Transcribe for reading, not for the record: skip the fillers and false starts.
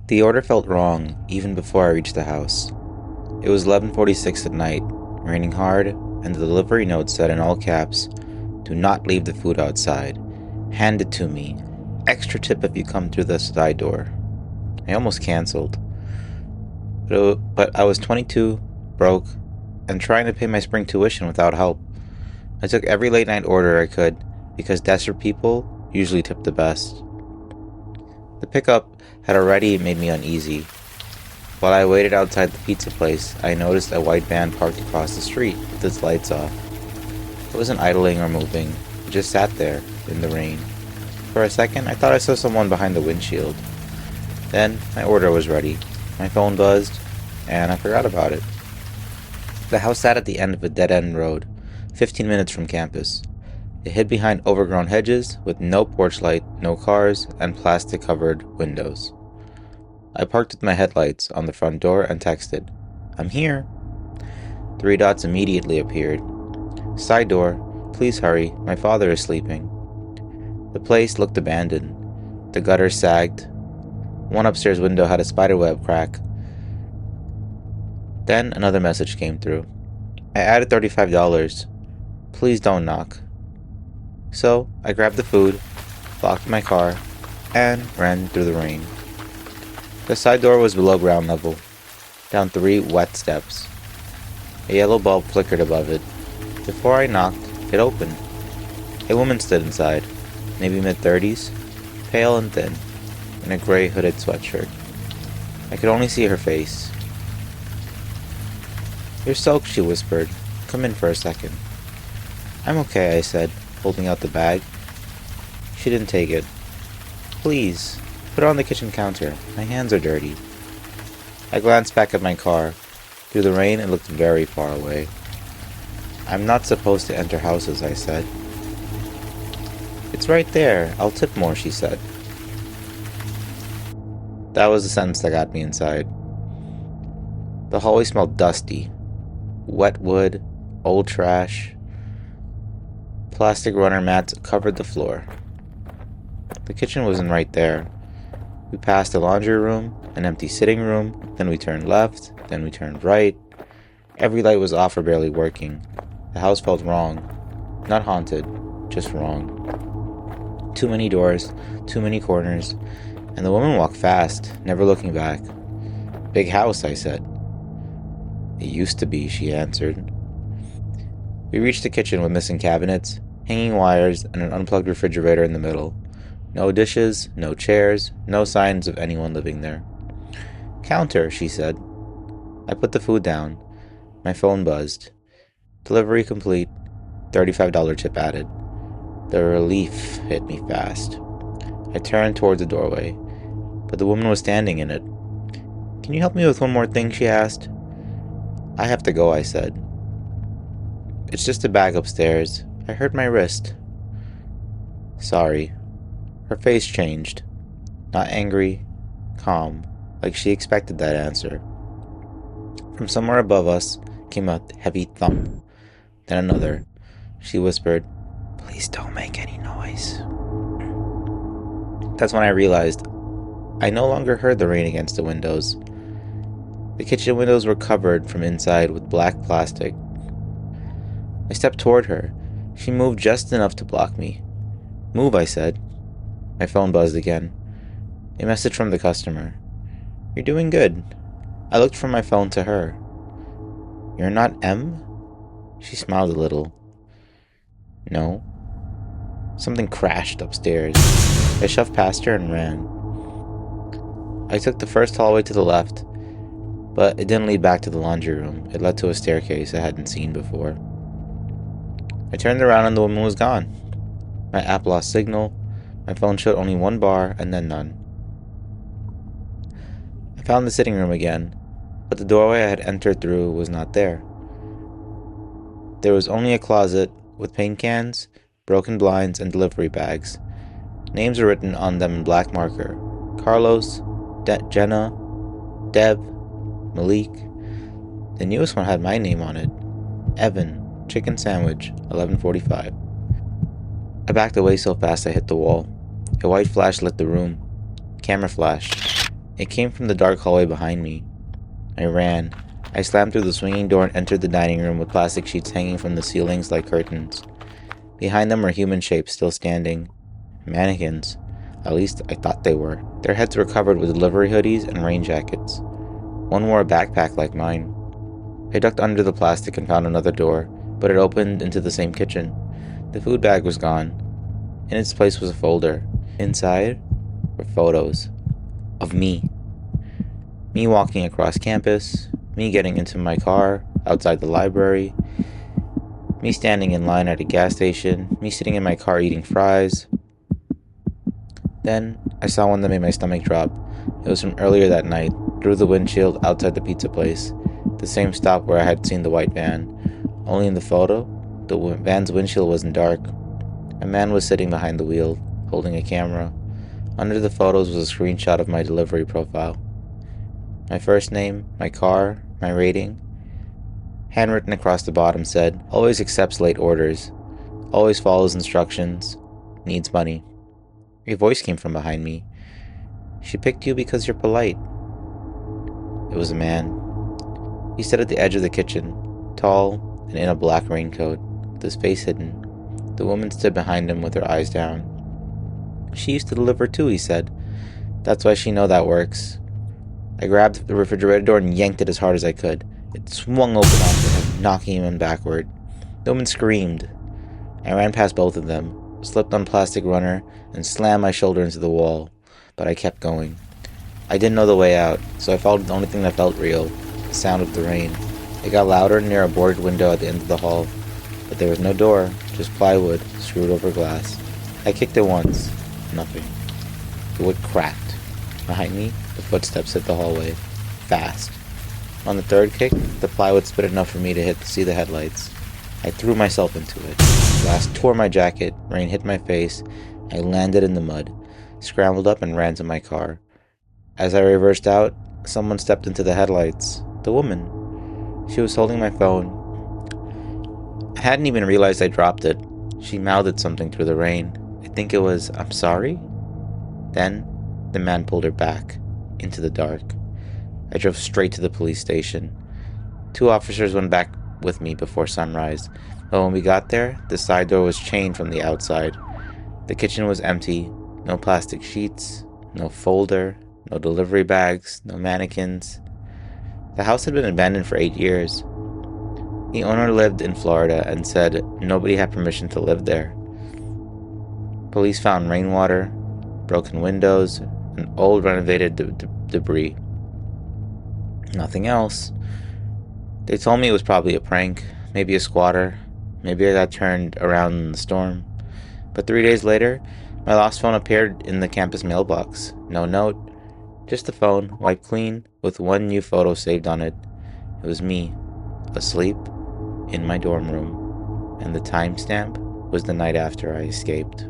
The order felt wrong even before I reached the house. It was 11:46 at night, raining hard, and the delivery note said in all caps, "Do not leave the food outside. Hand it to me. Extra tip if you come through the side door." I almost canceled. But I was 22, broke, and trying to pay my spring tuition without help. I took every late night order I could, because desperate people usually tip the best. The pickup had already made me uneasy. While I waited outside the pizza place, I noticed a white van parked across the street with its lights off. It wasn't idling or moving, it just sat there, in the rain. For a second, I thought I saw someone behind the windshield. Then, my order was ready. My phone buzzed, and I forgot about it. The house sat at the end of a dead-end road, 15 minutes from campus. It hid behind overgrown hedges, with no porch light, no cars, and plastic-covered windows. I parked with my headlights on the front door and texted, "I'm here." 3 dots immediately appeared. "Side door, please hurry, my father is sleeping." The place looked abandoned. The gutters sagged. One upstairs window had a spiderweb crack. Then another message came through. I added $35. Please don't knock. So I grabbed the food, locked my car, and ran through the rain. The side door was below ground level, down 3 wet steps. A yellow bulb flickered above it. Before I knocked, it opened. A woman stood inside, maybe mid-30s, pale and thin, in a gray hooded sweatshirt. I could only see her face. "You're soaked," she whispered. "Come in for a second." "I'm okay," I said, holding out the bag. She didn't take it. "Please, put it on the kitchen counter. My hands are dirty." I glanced back at my car. Through the rain, it looked very far away. "I'm not supposed to enter houses," I said. "It's right there. I'll tip more," she said. That was the sentence that got me inside. The hallway smelled dusty. Wet wood, old trash. Plastic runner mats covered the floor. The kitchen wasn't right there. We passed a laundry room, an empty sitting room, then we turned left, then we turned right. Every light was off or barely working. The house felt wrong. Not haunted, just wrong. Too many doors, too many corners, and the woman walked fast, never looking back. "Big house," I said. "It used to be," she answered. We reached the kitchen with missing cabinets, hanging wires, and an unplugged refrigerator in the middle. No dishes, no chairs, no signs of anyone living there. "Counter," she said. I put the food down. My phone buzzed. Delivery complete. $35 tip added. The relief hit me fast. I turned towards the doorway, but the woman was standing in it. "Can you help me with one more thing?" she asked. "I have to go," I said. "It's just a bag upstairs. I hurt my wrist." "Sorry." Her face changed. Not angry, calm, like she expected that answer. From somewhere above us came a heavy thump, then another. She whispered, "Please don't make any noise." That's when I realized I no longer heard the rain against the windows. The kitchen windows were covered from inside with black plastic. I stepped toward her. She moved just enough to block me. "Move," I said. My phone buzzed again. A message from the customer. "You're doing good." I looked from my phone to her. "You're not M?" She smiled a little. "No." Something crashed upstairs. I shoved past her and ran. I took the first hallway to the left, but it didn't lead back to the laundry room. It led to a staircase I hadn't seen before. I turned around and the woman was gone. My app lost signal. My phone showed only 1 bar and then none. I found the sitting room again, but the doorway I had entered through was not there. There was only a closet with paint cans, broken blinds, and delivery bags. Names were written on them in black marker. Carlos, Jenna, Deb, Malik. The newest one had my name on it. Evan, chicken sandwich, 11:45. I backed away so fast I hit the wall. A white flash lit the room. Camera flash. It came from the dark hallway behind me. I ran. I slammed through the swinging door and entered the dining room with plastic sheets hanging from the ceilings like curtains. Behind them were human shapes still standing. Mannequins. At least I thought they were. Their heads were covered with delivery hoodies and rain jackets. One wore a backpack like mine. I ducked under the plastic and found another door, but it opened into the same kitchen. The food bag was gone. In its place was a folder. Inside were photos of me. Me walking across campus, me getting into my car outside the library, me standing in line at a gas station, me sitting in my car eating fries. Then I saw one that made my stomach drop. It was from earlier that night, through the windshield outside the pizza place, the same stop where I had seen the white van. Only in the photo, the van's windshield wasn't dark. A man was sitting behind the wheel, holding a camera. Under the photos was a screenshot of my delivery profile. My first name, my car, my rating. Handwritten across the bottom said, always accepts late orders, always follows instructions, needs money. A voice came from behind me. She picked you because you're polite. It was a man. He stood at the edge of the kitchen, tall and in a black raincoat, with his face hidden. The woman stood behind him with her eyes down. She used to deliver too, he said. That's why she know that works. I grabbed the refrigerator door and yanked it as hard as I could. It swung open onto him, knocking him in backward. The woman screamed. I ran past both of them, slipped on plastic runner, and slammed my shoulder into the wall, but I kept going. I didn't know the way out, so I followed the only thing that felt real, the sound of the rain. It got louder near a boarded window at the end of the hall, but there was no door, just plywood, screwed over glass. I kicked it once. Nothing. The wood cracked. Behind me, the footsteps hit the hallway. Fast. On the third kick, the plywood split enough for me to see the headlights. I threw myself into it. Glass tore my jacket, rain hit my face. I landed in the mud, scrambled up and ran to my car. As I reversed out, someone stepped into the headlights. The woman. She was holding my phone. I hadn't even realized I dropped it. She mouthed something through the rain. I think it was, "I'm sorry?" Then, the man pulled her back, into the dark. I drove straight to the police station. 2 officers went back with me before sunrise, but when we got there, the side door was chained from the outside. The kitchen was empty, no plastic sheets, no folder, no delivery bags, no mannequins. The house had been abandoned for 8 years. The owner lived in Florida and said nobody had permission to live there. Police found rainwater, broken windows, and old renovated debris. Nothing else. They told me it was probably a prank, maybe a squatter, maybe I got turned around in the storm. But 3 days later, my lost phone appeared in the campus mailbox. No note, just a phone, wiped clean, with one new photo saved on it. It was me, asleep, in my dorm room, and the timestamp was the night after I escaped.